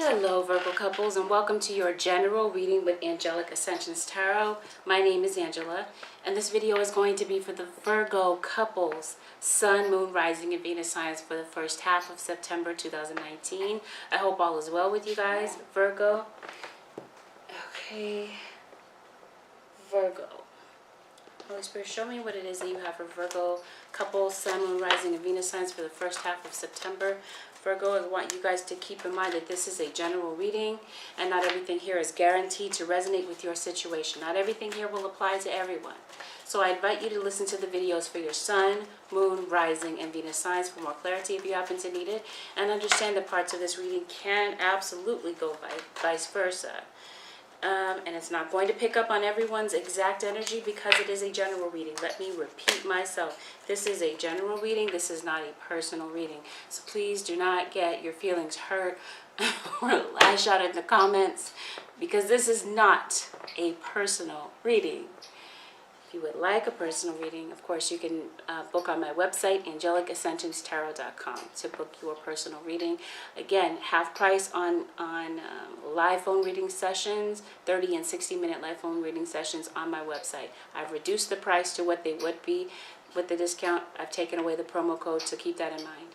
Hello Virgo couples, and welcome to your general reading with Angelic Ascensions Tarot. My name is Angela, and this video is going to be for the Virgo couples, Sun, Moon, Rising, and Venus signs for the first half of September 2019. I hope all is well with you guys, Virgo. Okay, Virgo. Holy Spirit, show me what it is that you have for Virgo couples, Sun, Moon, Rising, and Venus signs for the first half of September. Virgo, I want you guys to keep in mind that this is a general reading and not everything here is guaranteed to resonate with your situation. Not everything here will apply to everyone. So I invite you to listen to the videos for your Sun, Moon, Rising, and Venus signs for more clarity if you happen to need it. And understand that parts of this reading can absolutely go vice versa. And it's not going to pick up on everyone's exact energy because it is a general reading. Let me repeat myself. This is a general reading. This is not a personal reading. So please do not get your feelings hurt or lash out in the comments because this is not a personal reading. If you would like a personal reading, of course, you can book on my website, AngelicAscensionsTarot.com, to book your personal reading. Again, half price on live phone reading sessions, 30 and 60-minute live phone reading sessions on my website. I've reduced the price to what they would be with the discount. I've taken away the promo code, so keep that in mind.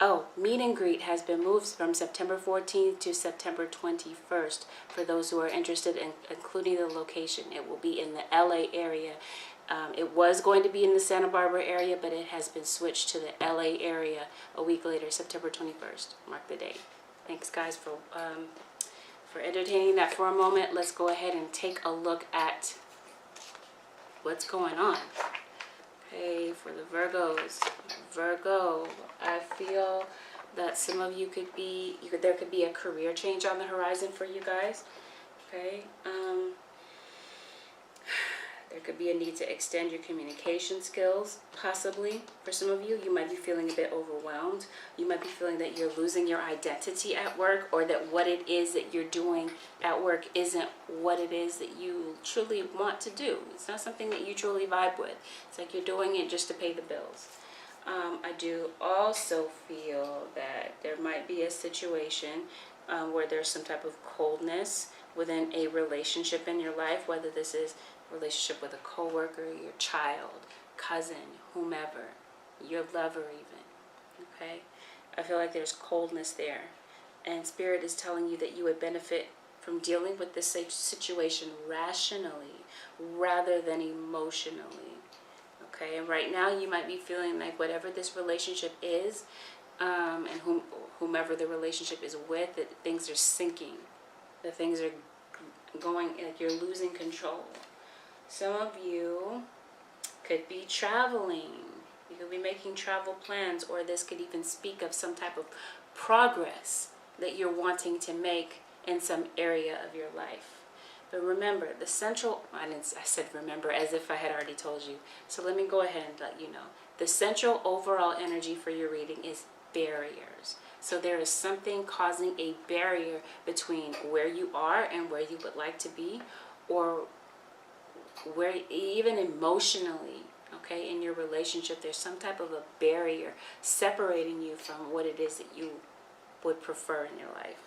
Oh, meet and greet has been moved from September 14th to September 21st for those who are interested in including the location. It will be in the LA area. It was going to be in the Santa Barbara area, but it has been switched to the LA area a week later, September 21st. Mark the date. Thanks, guys, for entertaining that for a moment. Let's go ahead and take a look at what's going on. Okay, for the Virgos. Virgo, I feel that some of you there could be a career change on the horizon for you guys. Okay, there could be a need to extend your communication skills, possibly. For some of you, you might be feeling a bit overwhelmed. You might be feeling that you're losing your identity at work, or that what it is that you're doing at work isn't what it is that you truly want to do. It's not something that you truly vibe with. It's like you're doing it just to pay the bills. I do also feel that there might be a situation where there's some type of coldness within a relationship in your life, whether this is a relationship with a coworker, your child, cousin, whomever, your lover even, okay? I feel like there's coldness there, and Spirit is telling you that you would benefit from dealing with this situation rationally rather than emotionally. Okay, and right now you might be feeling like whatever this relationship is, and whomever the relationship is with, that things are sinking, that things are going, like you're losing control. Some of you could be traveling. You could be making travel plans, or this could even speak of some type of progress that you're wanting to make in some area of your life. But remember, the central, I said remember as if I had already told you. So let me go ahead and let you know. The central overall energy for your reading is barriers. So there is something causing a barrier between where you are and where you would like to be, or where even emotionally, okay, in your relationship, there's some type of a barrier separating you from what it is that you would prefer in your life.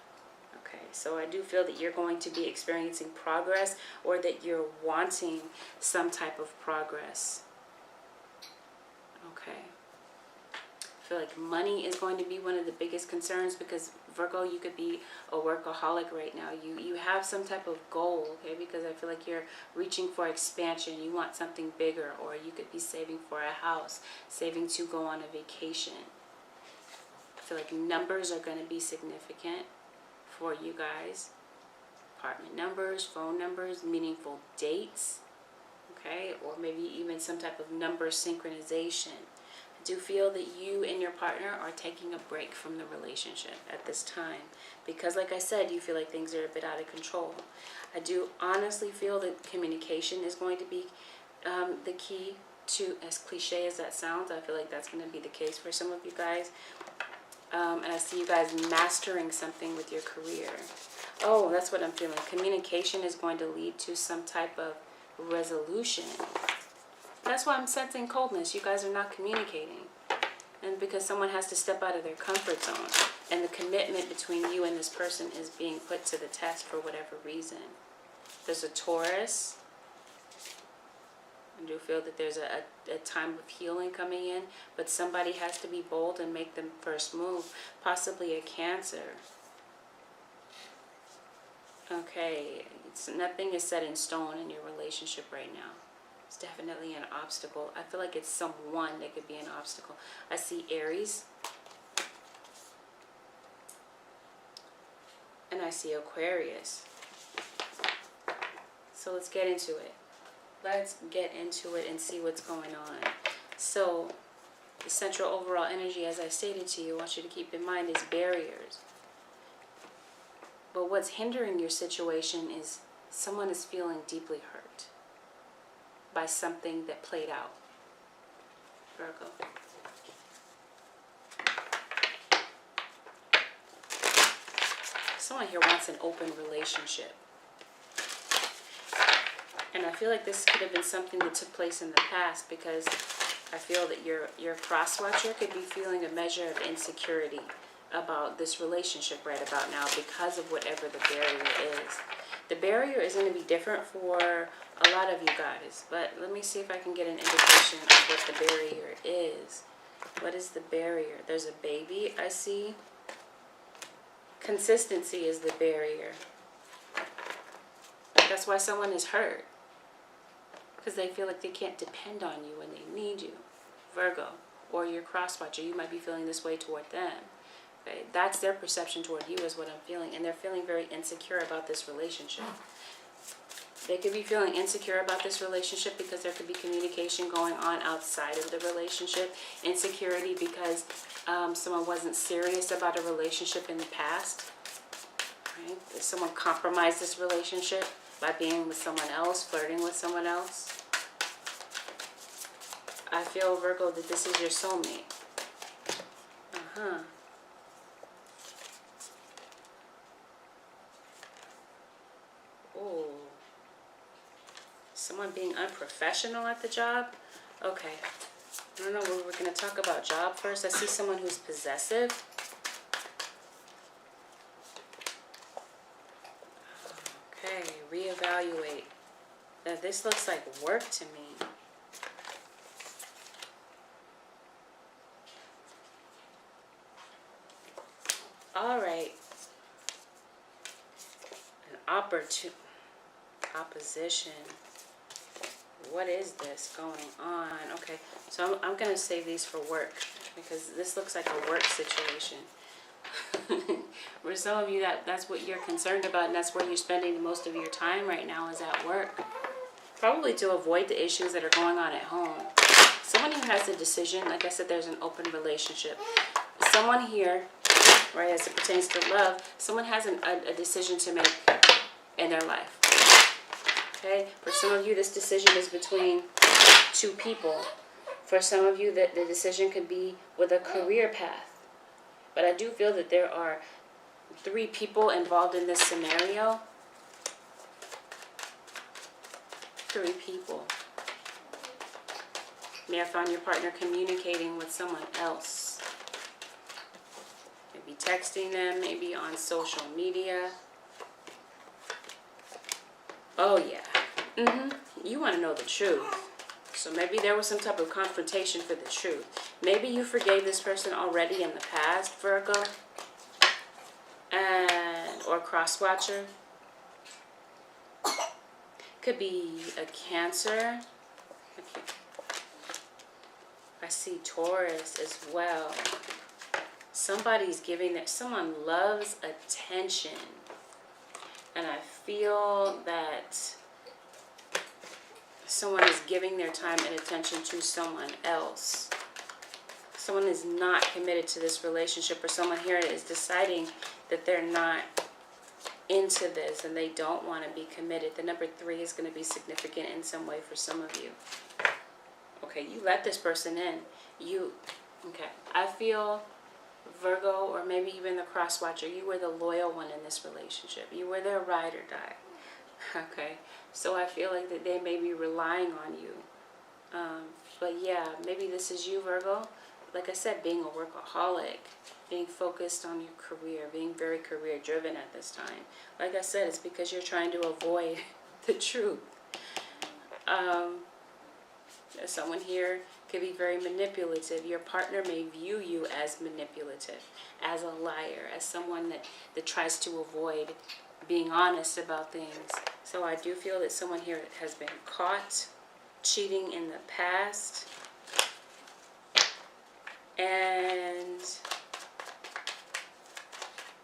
Okay, so I do feel that you're going to be experiencing progress, or that you're wanting some type of progress. Okay. I feel like money is going to be one of the biggest concerns, because Virgo, you could be a workaholic right now. You have some type of goal, okay, because I feel like you're reaching for expansion. You want something bigger, or you could be saving for a house, saving to go on a vacation. I feel like numbers are going to be significant for you guys. Apartment numbers, phone numbers, meaningful dates, okay, or maybe even some type of number synchronization. I do feel that you and your partner are taking a break from the relationship at this time, because like I said, you feel like things are a bit out of control. I do honestly feel that communication is going to be the key to, as cliche as that sounds, I feel like that's going to be the case for some of you guys. And I see you guys mastering something with your career. Oh, that's what I'm feeling. Communication is going to lead to some type of resolution. That's why I'm sensing coldness. You guys are not communicating. And because someone has to step out of their comfort zone. And the commitment between you and this person is being put to the test for whatever reason. There's a Taurus. I do feel that there's a time of healing coming in. But somebody has to be bold and make the first move. Possibly a Cancer. Okay. Nothing is set in stone in your relationship right now. It's definitely an obstacle. I feel like it's someone that could be an obstacle. I see Aries. And I see Aquarius. So let's get into it. Let's get into it and see what's going on. So the central overall energy, as I stated to you, I want you to keep in mind is barriers. But what's hindering your situation is someone is feeling deeply hurt by something that played out. Virgo. Someone here wants an open relationship. And I feel like this could have been something that took place in the past, because I feel that your cross-watcher could be feeling a measure of insecurity about this relationship right about now because of whatever the barrier is. The barrier is going to be different for a lot of you guys, but let me see if I can get an indication of what the barrier is. What is the barrier? There's a baby, I see. Consistency is the barrier. That's why someone is hurt, because they feel like they can't depend on you when they need you. Virgo, or your cross-watcher, you might be feeling this way toward them. Okay? That's their perception toward you is what I'm feeling, and they're feeling very insecure about this relationship. They could be feeling insecure about this relationship because there could be communication going on outside of the relationship. Insecurity because someone wasn't serious about a relationship in the past. Right? Someone compromised this relationship by being with someone else, flirting with someone else. I feel, Virgo, that this is your soulmate. Oh. Someone being unprofessional at the job? Okay. I don't know, we're going to talk about job first. I see someone who's possessive. Okay, reevaluate. Now, this looks like work to me. All right. An opposition. What is this going on? Okay, so I'm going to save these for work, because this looks like a work situation. For some of you, that's what you're concerned about, and that's where you're spending most of your time right now is at work. Probably to avoid the issues that are going on at home. Someone who has a decision, like I said, there's an open relationship. Someone here, right, as it pertains to love, someone has a decision to make in their life. Okay, for some of you, this decision is between two people. For some of you, the decision could be with a career path. But I do feel that there are 3 people involved in this scenario. 3 people. You may have found your partner communicating with someone else. Maybe texting them, maybe on social media. Oh, yeah. You want to know the truth. So maybe there was some type of confrontation for the truth. Maybe you forgave this person already in the past, Virgo. Or cross-watcher. Could be a Cancer. Okay. I see Taurus as well. Somebody's giving that. Someone loves attention. And I feel that someone is giving their time and attention to someone else. Someone is not committed to this relationship, or someone here is deciding that they're not into this and they don't want to be committed. The number 3 is going to be significant in some way for some of you. Okay, you let this person in. Okay, I feel, Virgo, or maybe even the cross-watcher, you were the loyal one in this relationship. You were their ride or die. Okay, so I feel like that they may be relying on you. But yeah, maybe this is you, Virgo. like I said, being a workaholic, being focused on your career, being very career driven at this time. Like I said, it's because you're trying to avoid the truth. Someone here could be very manipulative. Your partner may view you as manipulative, as a liar, as someone that tries to avoid being honest about things. So I do feel that someone here has been caught cheating in the past. And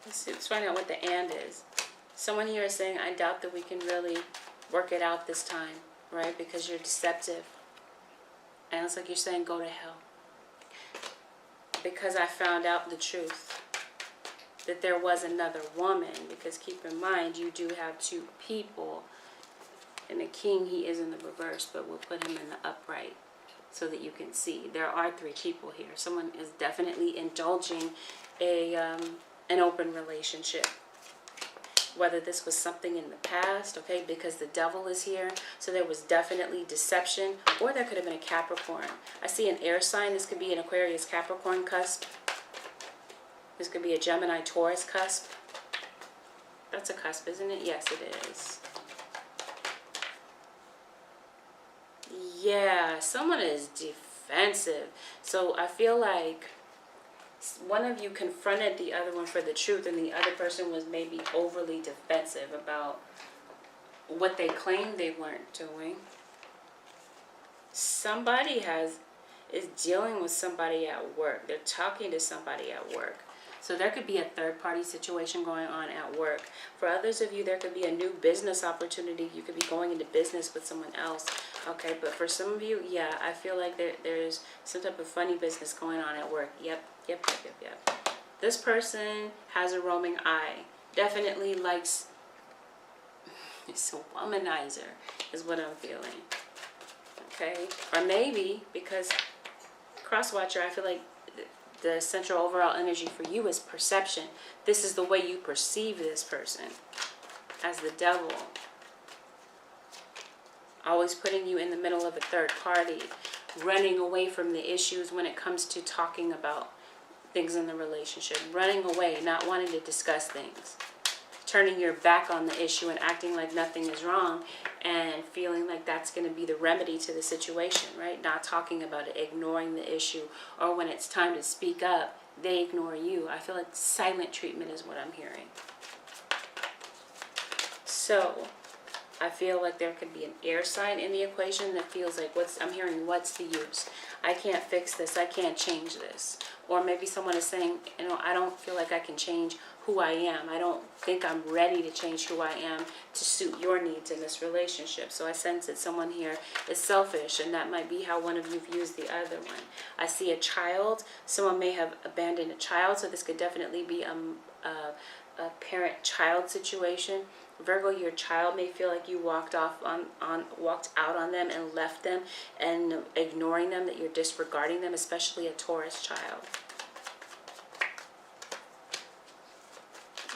let's find out what the "and" is. Someone here is saying, I doubt that we can really work it out this time, right? Because you're deceptive. And it's like you're saying, go to hell. Because I found out the truth. That there was another woman. Because keep in mind, you do have two people. And the king, he is in the reverse, but we'll put him in the upright so that you can see. There are three people here. Someone is definitely indulging an open relationship. Whether this was something in the past, okay, because the devil is here, so there was definitely deception, or there could have been a Capricorn. I see an air sign. This could be an Aquarius Capricorn cusp. This could be a Gemini Taurus cusp. That's a cusp, isn't it? Yes, it is. Yeah, someone is defensive. So I feel like one of you confronted the other one for the truth, and the other person was maybe overly defensive about what they claimed they weren't doing. Somebody is dealing with somebody at work. They're talking to somebody at work. So there could be a third-party situation going on at work. For others of you, there could be a new business opportunity. You could be going into business with someone else. Okay, but for some of you, yeah, I feel like there's some type of funny business going on at work. Yep. This person has a roaming eye. Definitely likes... It's a womanizer is what I'm feeling. Okay? Or maybe, because cross-watcher, I feel like the central overall energy for you is perception. This is the way you perceive this person as the devil. Always putting you in the middle of a third party. Running away from the issues when it comes to talking about things in the relationship. Running away, not wanting to discuss things. Turning your back on the issue and acting like nothing is wrong, and feeling like that's going to be the remedy to the situation, right? Not talking about it, ignoring the issue, or when it's time to speak up, they ignore you. I feel like silent treatment is what I'm hearing. So I feel like there could be an air sign in the equation that feels like, I'm hearing, what's the use? I can't fix this. I can't change this. Or maybe someone is saying, I don't feel like I can change who I am. I don't think I'm ready to change who I am to suit your needs in this relationship. So I sense that someone here is selfish, and that might be how one of you views the other one. I see a child. Someone may have abandoned a child, so this could definitely be a parent-child situation. Virgo, your child may feel like you walked out on them and left them and ignoring them, that you're disregarding them, especially a Taurus child.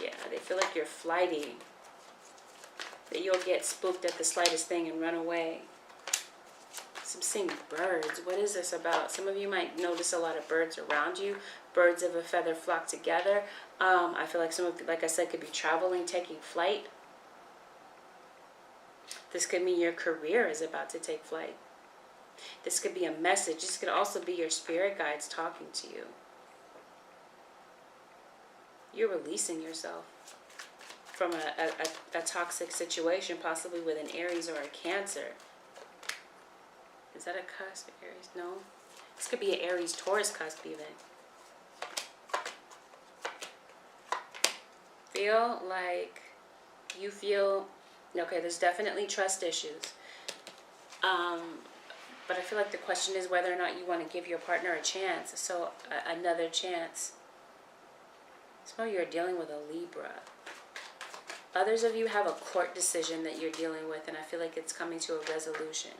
Yeah, they feel like you're flighty, that you'll get spooked at the slightest thing and run away. So I'm seeing birds. What is this about? Some of you might notice a lot of birds around you. Birds of a feather flock together. I feel like some of, like I said, could be traveling, taking flight. This could mean your career is about to take flight. This could be a message. This could also be your spirit guides talking to you. You're releasing yourself from a toxic situation, possibly with an Aries or a Cancer. Is that a cusp, Aries? No. This could be an Aries-Taurus cusp even. Feel like you feel... Okay, there's definitely trust issues. But I feel like the question is whether or not you want to give your partner a chance. So, another chance. So you're dealing with a Libra. Others of you have a court decision that you're dealing with, and I feel like it's coming to a resolution.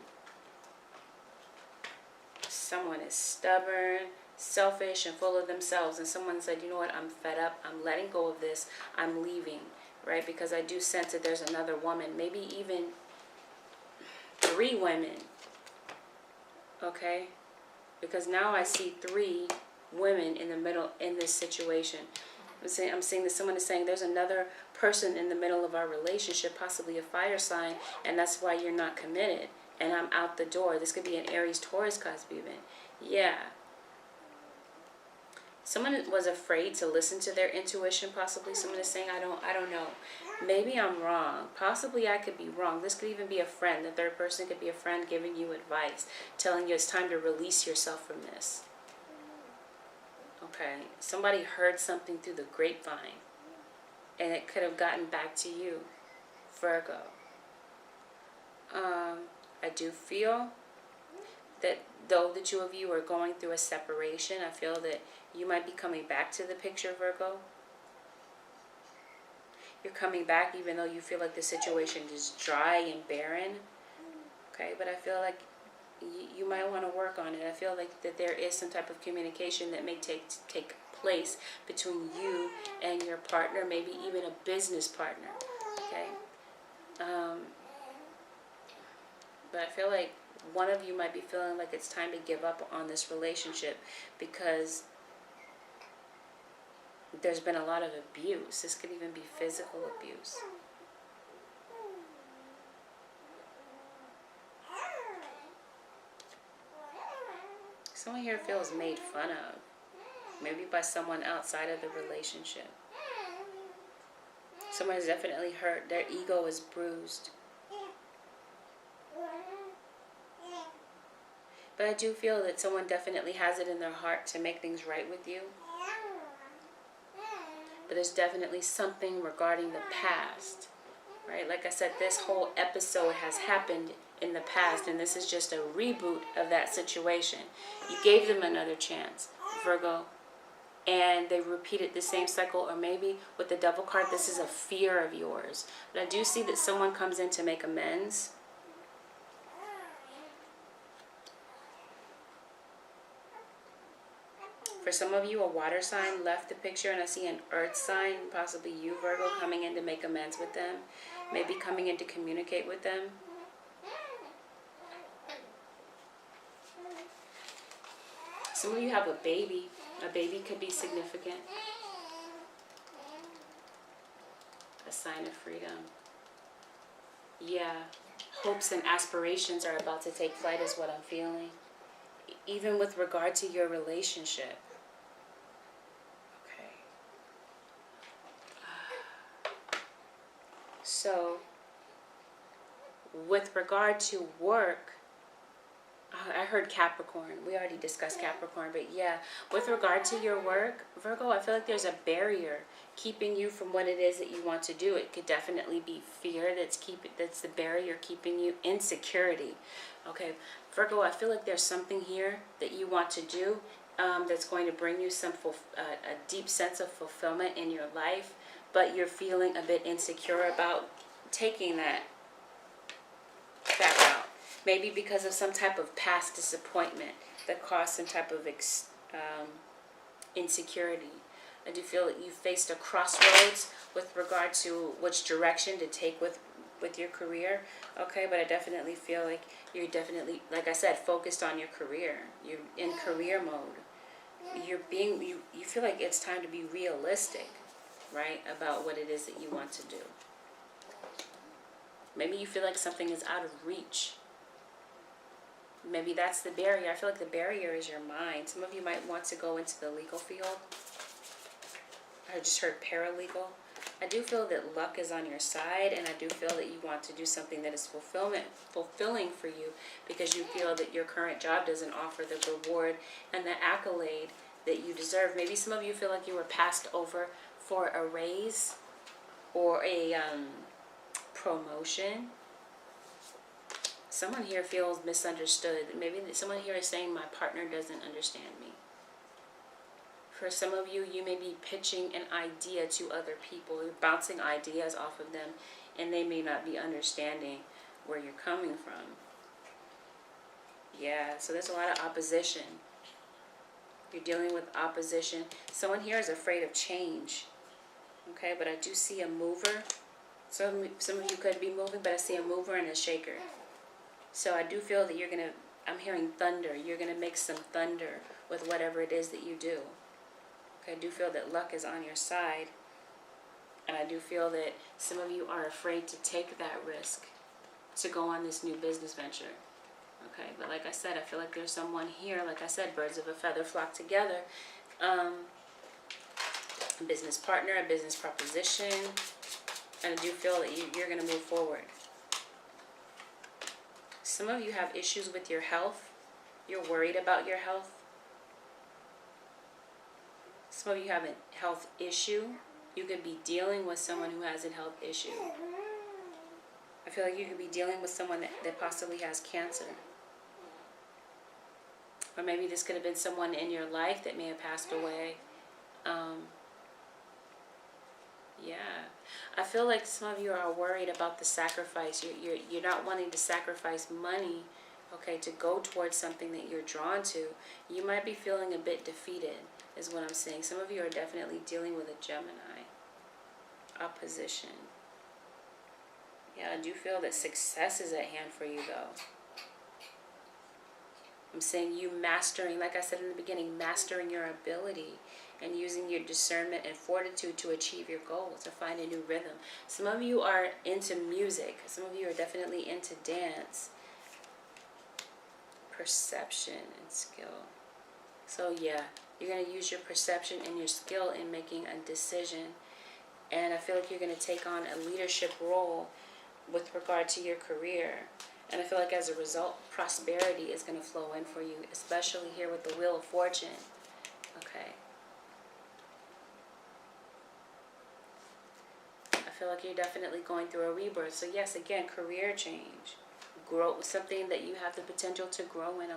Someone is stubborn, selfish, and full of themselves. And someone said, you know what, I'm fed up. I'm letting go of this. I'm leaving. Right? Because I do sense that there's another woman, maybe even 3 women. Okay? Because now I see 3 women in the middle in this situation. I'm seeing that someone is saying there's another person in the middle of our relationship, possibly a fire sign, and that's why you're not committed. And I'm out the door. This could be an Aries, Taurus cusp even. Yeah. Someone was afraid to listen to their intuition, possibly. Someone is saying, I don't know. Maybe I'm wrong. Possibly I could be wrong. This could even be a friend. The third person could be a friend giving you advice, telling you it's time to release yourself from this. Okay. Somebody heard something through the grapevine, and it could have gotten back to you, Virgo. I do feel that though the 2 of you are going through a separation, I feel that you might be coming back to the picture, Virgo. You're coming back even though you feel like the situation is dry and barren. Okay, but I feel like you might want to work on it. I feel like that there is some type of communication that may take place between you and your partner, maybe even a business partner. Okay. But I feel like one of you might be feeling like it's time to give up on this relationship because there's been a lot of abuse. This could even be physical abuse. Someone here feels made fun of, maybe by someone outside of the relationship. Someone is definitely hurt. Their ego is bruised. But I do feel that someone definitely has it in their heart to make things right with you. But there's definitely something regarding the past, right? Like I said, this whole episode has happened in the past, and this is just a reboot of that situation. You gave them another chance, Virgo, and they repeated the same cycle, or maybe with the Devil card, this is a fear of yours. But I do see that someone comes in to make amends. For some of you, a water sign left the picture, and I see an earth sign, possibly you, Virgo, coming in to make amends with them, maybe coming in to communicate with them. Some of you have a baby. A baby could be significant. A sign of freedom. Yeah, hopes and aspirations are about to take flight is what I'm feeling. Even with regard to your relationship. Okay. So, with regard to work, I heard Capricorn. We already discussed Capricorn, but yeah, with regard to your work, Virgo, I feel like there's a barrier keeping you from what it is that you want to do. It could definitely be fear that's the barrier keeping you, insecurity. Okay, Virgo, I feel like there's something here that you want to do that's going to bring you a deep sense of fulfillment in your life, but you're feeling a bit insecure about taking that route. Maybe because of some type of past disappointment that caused some type of insecurity. I do feel that you faced a crossroads with regard to which direction to take with your career. Okay, but I definitely feel like you're definitely, like I said, focused on your career. You're in career mode. You feel like it's time to be realistic, right, about what it is that you want to do. Maybe you feel like something is out of reach. Maybe that's the barrier. I feel like the barrier is your mind. Some of you might want to go into the legal field. I just heard paralegal. I do feel that luck is on your side, and I do feel that you want to do something that is fulfilling for you, because you feel that your current job doesn't offer the reward and the accolade that you deserve. Maybe some of you feel like you were passed over for a raise or a promotion. Someone here feels misunderstood. Maybe someone here is saying my partner doesn't understand me. For some of you, you may be pitching an idea to other people. You're bouncing ideas off of them, and they may not be understanding where you're coming from. Yeah, so there's a lot of opposition. You're dealing with opposition. Someone here is afraid of change. Okay, but I do see a mover. Some of you could be moving, but I see a mover and a shaker. So I do feel that you're going to I'm hearing thunder. You're going to make some thunder with whatever it is that you do. Okay, I do feel that luck is on your side. And I do feel that some of you are afraid to take that risk to go on this new business venture. Okay, but like I said, I feel like there's someone here, like I said, birds of a feather flock together. A business partner, a business proposition. And I do feel that you're going to move forward. Some of you have issues with your health. You're worried about your health. Some of you have a health issue. You could be dealing with someone who has a health issue. I feel like you could be dealing with someone that possibly has cancer. Or maybe this could have been someone in your life that may have passed away. Yeah. I feel like some of you are worried about the sacrifice. You're not wanting to sacrifice money, okay, to go towards something that you're drawn to. You might be feeling a bit defeated, is what I'm saying. Some of you are definitely dealing with a Gemini opposition. Yeah, I do feel that success is at hand for you, though. I'm saying you mastering, like I said in the beginning, mastering your ability and using your discernment and fortitude to achieve your goals, to find a new rhythm. Some of you are into music. Some of you are definitely into dance. Perception and skill. So yeah, you're going to use your perception and your skill in making a decision. And I feel like you're going to take on a leadership role with regard to your career. And I feel like as a result, prosperity is going to flow in for you, especially here with the Wheel of Fortune. Okay. I feel like you're definitely going through a rebirth. So yes, again, career change. Grow, something that you have the potential to grow in.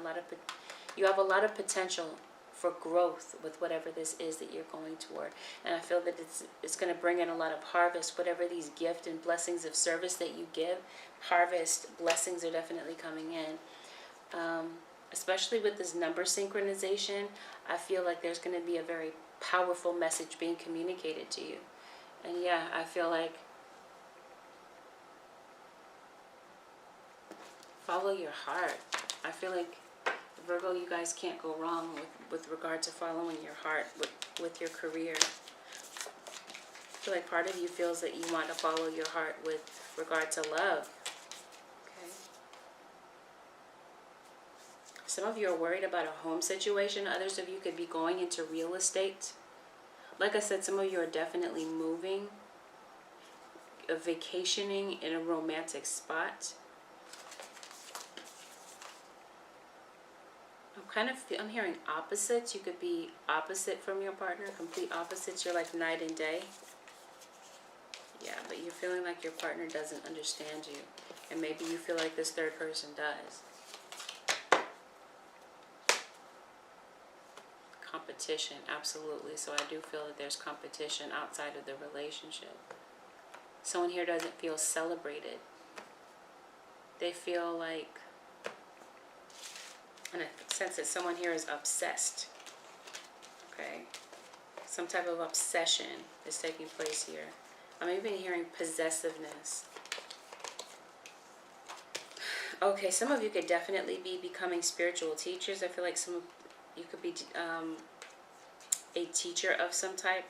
You have a lot of potential for growth with whatever this is that you're going toward. And I feel that it's going to bring in a lot of harvest. Whatever these gifts and blessings of service that you give, harvest, blessings are definitely coming in. Especially with this number synchronization, I feel like there's going to be a very powerful message being communicated to you. And yeah, I feel like follow your heart. I feel like Virgo, you guys can't go wrong with regard to following your heart with your career. I feel like part of you feels that you want to follow your heart with regard to love. Okay. Some of you are worried about a home situation. Others of you could be going into real estate. Like I said, some of you are definitely moving, vacationing in a romantic spot. I'm hearing opposites. You could be opposite from your partner, complete opposites. You're like night and day. Yeah, but you're feeling like your partner doesn't understand you. And maybe you feel like this third person does. Competition, absolutely. So I do feel that there's competition outside of the relationship. Someone here doesn't feel celebrated. They feel like, and I sense that someone here is obsessed. Okay? Some type of obsession is taking place here. I'm even hearing possessiveness. Okay, some of you could definitely be becoming spiritual teachers. I feel like some of you could be a teacher of some type.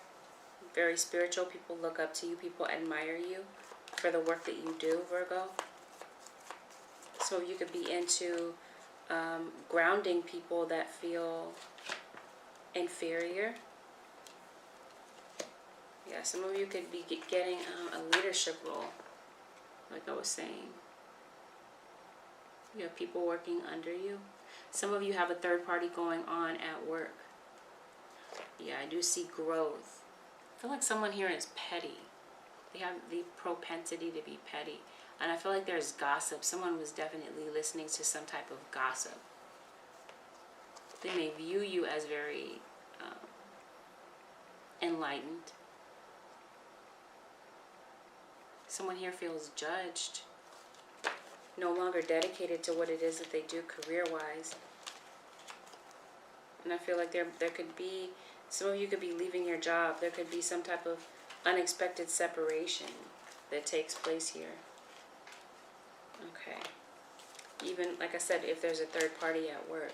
Very spiritual. People look up to you. People admire you for the work that you do, Virgo. So you could be into grounding people that feel inferior. Yeah, some of you could be getting a leadership role, like I was saying. You have people working under you. Some of you have a third party going on at work. Yeah, I do see growth. I feel like someone here is petty. They have the propensity to be petty. And I feel like there's gossip. Someone was definitely listening to some type of gossip. They may view you as very enlightened. Someone here feels judged. No longer dedicated to what it is that they do career-wise. And I feel like there could be, some of you could be leaving your job. There could be some type of unexpected separation that takes place here. Okay. Even, like I said, if there's a third party at work.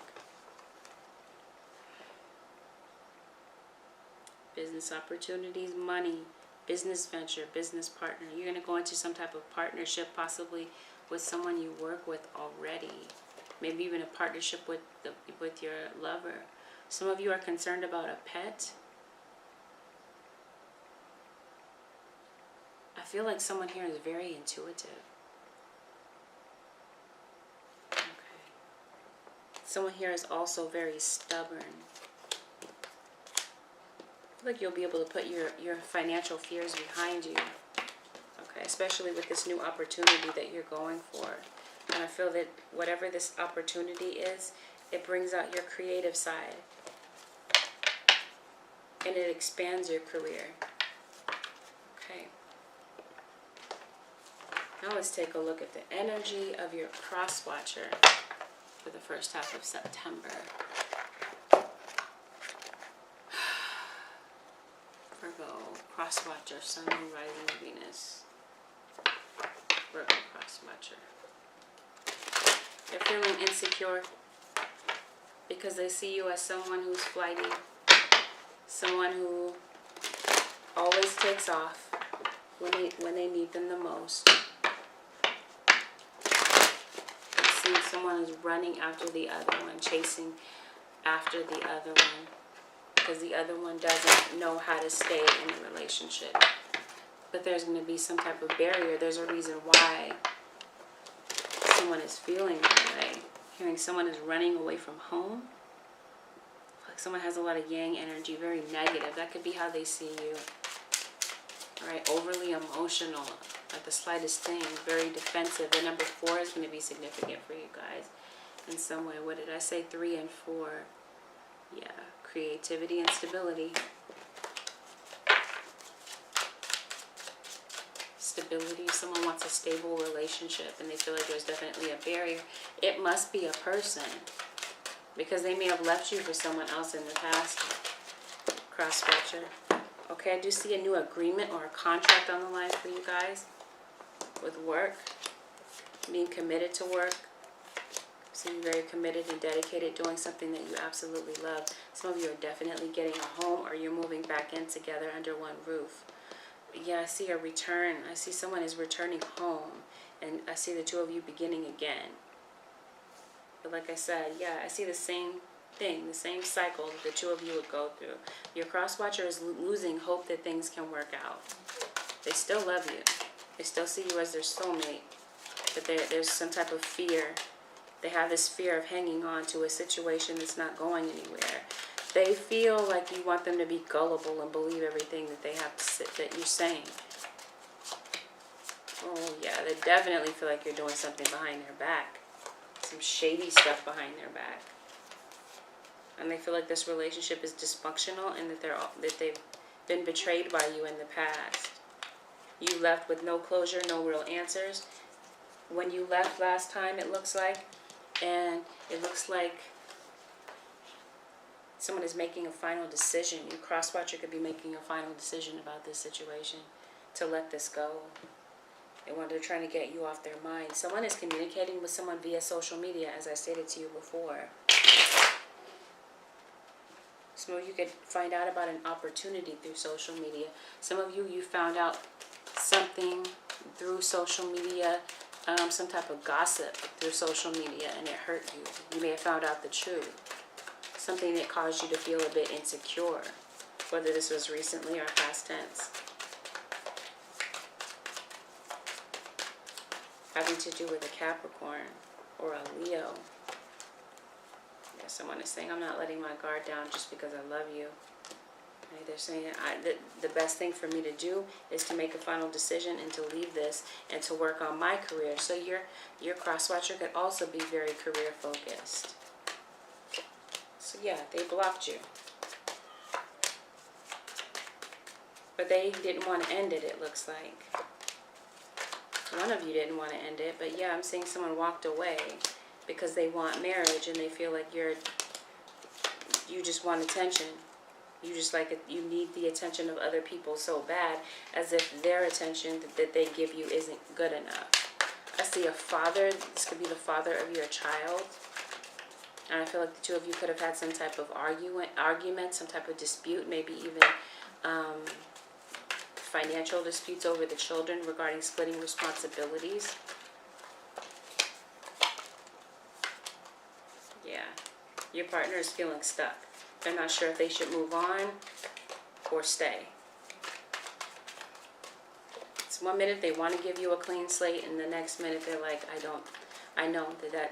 Business opportunities, money, business venture, business partner. You're going to go into some type of partnership, possibly with someone you work with already. Maybe even a partnership with your lover. Some of you are concerned about a pet. I feel like someone here is very intuitive. Okay. Someone here is also very stubborn. I feel like you'll be able to put your financial fears behind you. Okay, especially with this new opportunity that you're going for. And I feel that whatever this opportunity is, it brings out your creative side. And it expands your career. Okay. Now let's take a look at the energy of your cross-watcher for the first half of September. Virgo, cross-watcher, Sun, Moon, Rising, Venus. Virgo, cross-watcher. They're feeling insecure because they see you as someone who's flighty, someone who always takes off when they need them the most. They see someone who's running after the other one, chasing after the other one, because the other one doesn't know how to stay in a relationship. But there's going to be some type of barrier. There's a reason why someone is feeling that way. Hearing someone is running away from home. Like someone has a lot of yang energy, very negative. That could be how they see you. Alright, overly emotional at the slightest thing, very defensive. The number 4 is going to be significant for you guys in some way. What did I say? 3 and 4. Yeah, creativity and stability. Stability. Someone wants a stable relationship and they feel like there's definitely a barrier. It must be a person, because they may have left you for someone else in the past. Cross-watcher. Okay, I do see a new agreement or a contract on the line for you guys with work, being committed to work. So you're very committed and dedicated, doing something that you absolutely love. Some of you are definitely getting a home, or you're moving back in together under one roof. Yeah, I see a return. I see someone is returning home, and I see the two of you beginning again. But like I said, yeah, I see the same thing, the same cycle the two of you would go through. Your cross-watcher is losing hope that things can work out. They still love you. They still see you as their soulmate. But there's some type of fear. They have this fear of hanging on to a situation that's not going anywhere. They feel like you want them to be gullible and believe everything that they have to that you're saying. Oh yeah, they definitely feel like you're doing something behind their back. Some shady stuff behind their back. And they feel like this relationship is dysfunctional and that they've been betrayed by you in the past. You left with no closure, no real answers. When you left last time, it looks like, and it looks like someone is making a final decision. Your cross-watcher could be making a final decision about this situation, to let this go. They're trying to get you off their mind. Someone is communicating with someone via social media, as I stated to you before. Some of you could find out about an opportunity through social media. Some of you found out something through social media, some type of gossip through social media, and it hurt you. You may have found out the truth. Something that caused you to feel a bit insecure, whether this was recently or past tense. Having to do with a Capricorn or a Leo. Yeah, someone is saying, I'm not letting my guard down just because I love you. Okay, they're saying the best thing for me to do is to make a final decision and to leave this and to work on my career. So your cross-watcher could also be very career focused. So yeah, they blocked you. But they didn't want to end it, it looks like. One of you didn't want to end it, but yeah, I'm seeing someone walked away because they want marriage and they feel like you just want attention. You just like it, you need the attention of other people so bad, as if their attention that they give you isn't good enough. I see a father. This could be the father of your child. And I feel like the two of you could have had some type of argument, some type of dispute, maybe even financial disputes over the children regarding splitting responsibilities. Yeah, your partner is feeling stuck. They're not sure if they should move on or stay. It's 1 minute they want to give you a clean slate, and the next minute they're like, I know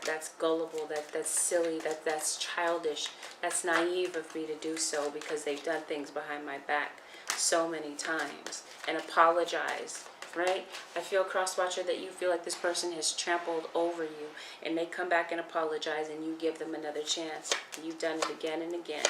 that's gullible, that's silly, that's childish, that's naive of me to do so, because they've done things behind my back so many times and apologize, right? I feel, cross-watcher, that you feel like this person has trampled over you, and they come back and apologize, and you give them another chance. You've done it again and again,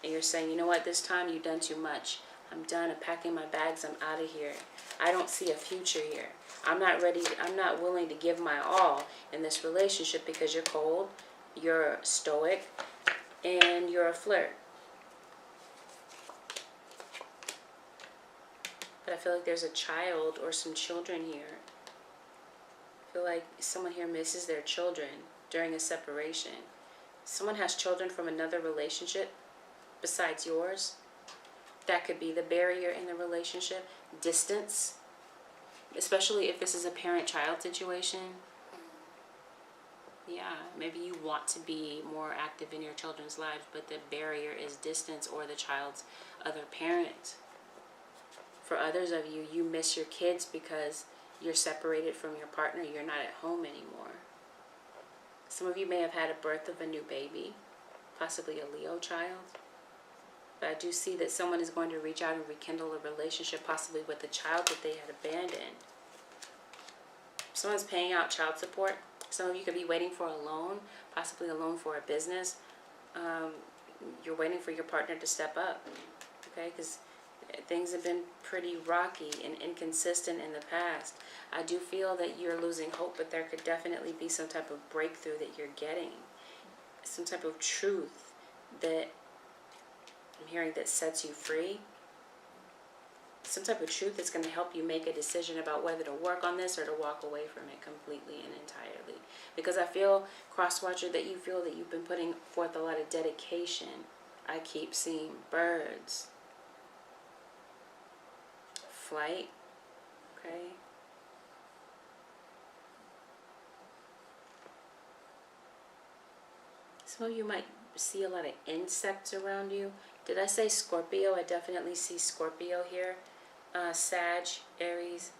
and you're saying, you know what, this time you've done too much. I'm done. I'm packing my bags. I'm out of here. I don't see a future here. I'm not ready. I'm not willing to give my all in this relationship because you're cold, you're stoic, and you're a flirt. But I feel like there's a child or some children here. I feel like someone here misses their children during a separation. Someone has children from another relationship besides yours. That could be the barrier in the relationship. Distance. Especially if this is a parent-child situation. Yeah, maybe you want to be more active in your children's lives, but the barrier is distance or the child's other parent. For others of you, you miss your kids because you're separated from your partner. You're not at home anymore. Some of you may have had a birth of a new baby, possibly a Leo child. But I do see that someone is going to reach out and rekindle a relationship, possibly with a child that they had abandoned. Someone's paying out child support. Some of you could be waiting for a loan, possibly a loan for a business. You're waiting for your partner to step up, okay? Because things have been pretty rocky and inconsistent in the past. I do feel that you're losing hope, but there could definitely be some type of breakthrough that you're getting. Some type of truth that I'm hearing that sets you free. Some type of truth that's going to help you make a decision about whether to work on this or to walk away from it completely and entirely. Because I feel, cross-watcher, that you feel that you've been putting forth a lot of dedication. I keep seeing birds. Flight. Okay. Some of you might see a lot of insects around you. Did I say Scorpio? I definitely see Scorpio here. Sag, Aries,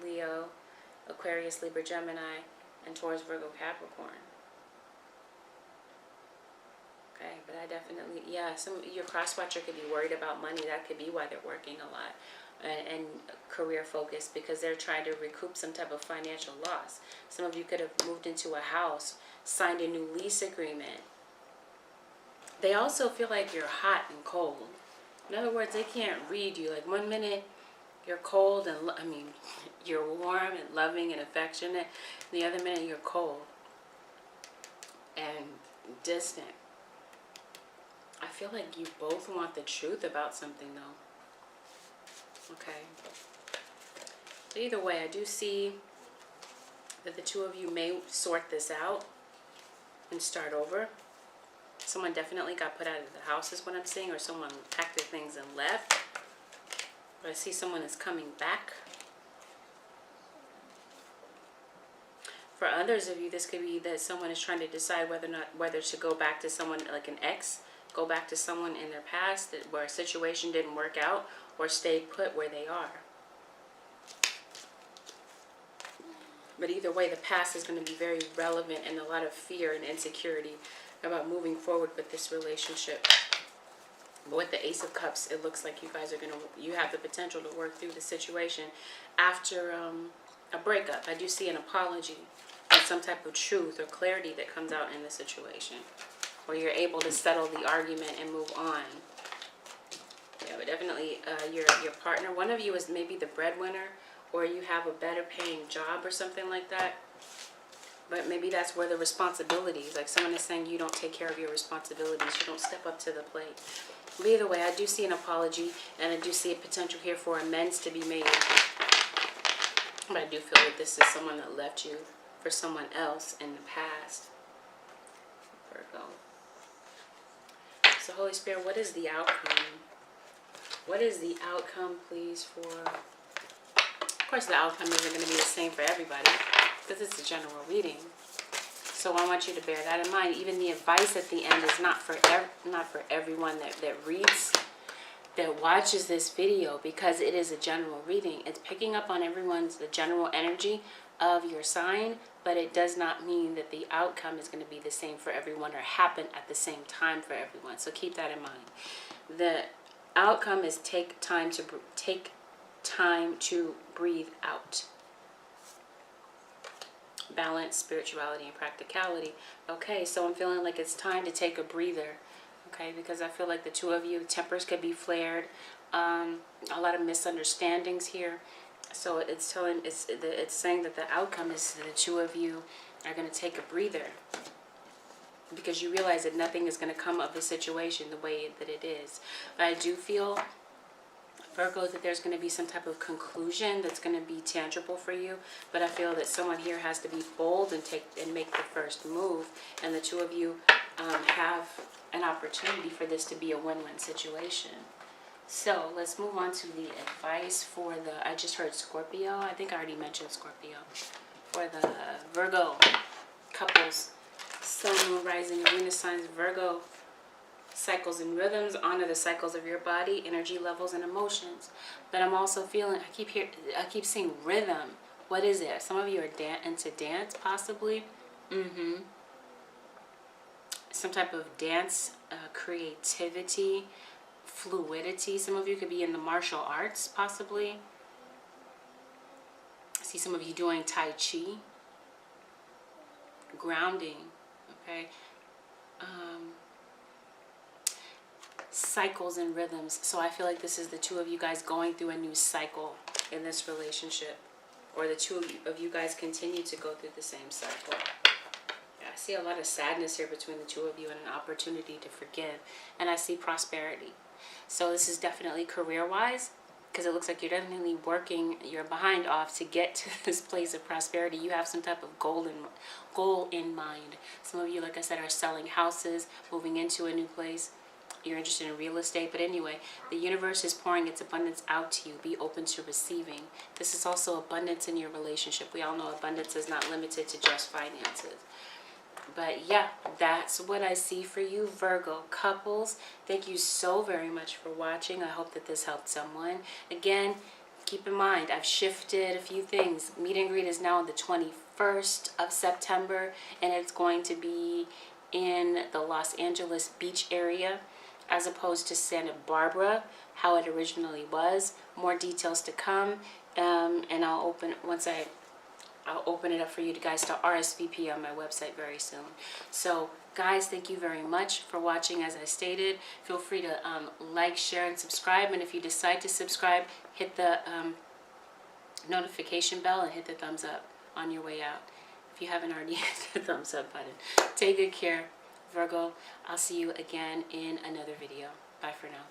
Leo, Aquarius, Libra, Gemini, and Taurus, Virgo, Capricorn. Okay, but I definitely, yeah, your cross-watcher could be worried about money. That could be why they're working a lot and career focused, because they're trying to recoup some type of financial loss. Some of you could have moved into a house, signed a new lease agreement. They also feel like you're hot and cold. In other words, they can't read you. Like 1 minute you're cold and, you're warm and loving and affectionate. The other minute you're cold and distant. I feel like you both want the truth about something, though. Okay. But either way, I do see that the two of you may sort this out and start over. Someone definitely got put out of the house is what I'm seeing, or someone packed their things and left. But I see someone is coming back. For others of you, this could be that someone is trying to decide whether to go back to someone like an ex, go back to someone in their past where a situation didn't work out, or stay put where they are. But either way, the past is going to be very relevant, and a lot of fear and insecurity about moving forward with this relationship. But with the Ace of Cups, it looks like you guys are you have the potential to work through the situation after a breakup. I do see an apology and some type of truth or clarity that comes out in the situation, where you're able to settle the argument and move on. Yeah, but definitely your partner, one of you is maybe the breadwinner, or you have a better paying job or something like that. But maybe that's where the responsibilities, like someone is saying you don't take care of your responsibilities, you don't step up to the plate. But either way, I do see an apology, and I do see a potential here for amends to be made. But I do feel that this is someone that left you for someone else in the past. Virgo. So Holy Spirit, what is the outcome? What is the outcome, please, for... Of course, the outcome isn't going to be the same for everybody because it's a general reading. So I want you to bear that in mind. Even the advice at the end is not for everyone that reads, that watches this video, because it is a general reading. It's picking up on the general energy of your sign, but it does not mean that the outcome is going to be the same for everyone or happen at the same time for everyone. So keep that in mind. The outcome is take time to breathe out. Balance, spirituality, and practicality. Okay, so I'm feeling like it's time to take a breather. Okay, because I feel like the two of you, tempers could be flared. A lot of misunderstandings here. So it's saying that the outcome is the two of you are going to take a breather, because you realize that nothing is going to come of the situation the way that it is. But I do feel, Virgo, that there's going to be some type of conclusion that's going to be tangible for you. But I feel that someone here has to be bold and make the first move. And the two of you have an opportunity for this to be a win-win situation. So let's move on to the advice for the... I just heard Scorpio. I think I already mentioned Scorpio. For the Virgo couples, Sun, Moon, Rising, and Venus signs, Virgo. Cycles and rhythms, honor the cycles of your body, energy levels, and emotions. But I'm also feeling, I keep seeing rhythm. What is it? Some of you are into dance, possibly. Some type of dance, creativity, fluidity. Some of you could be in the martial arts, possibly. I see some of you doing Tai Chi. Grounding, okay? Cycles and rhythms. So I feel like this is the two of you guys going through a new cycle in this relationship, or the two of you guys continue to go through the same cycle. Yeah, I see a lot of sadness here between the two of you and an opportunity to forgive, and I see prosperity. So this is definitely career-wise, because it looks like you're definitely working your behind off to get to this place of prosperity. You have some type of goal in mind. Some of you, like I said, are selling houses, moving into a new place. You're interested in real estate. But anyway, the universe is pouring its abundance out to you. Be open to receiving. This is also abundance in your relationship. We all know abundance is not limited to just finances. But yeah, that's what I see for you, Virgo couples. Thank you so very much for watching. I hope that this helped someone. Again, keep in mind, I've shifted a few things. Meet and greet is now on the 21st of September, and it's going to be in the Los Angeles beach area, as opposed to Santa Barbara, how it originally was. More details to come, and I'll open it up for you guys to RSVP on my website very soon. So guys, thank you very much for watching. As I stated, feel free to like, share, and subscribe. And if you decide to subscribe, hit the notification bell and hit the thumbs up on your way out. If you haven't already, hit the thumbs up button. Take good care, Virgo. I'll see you again in another video. Bye for now.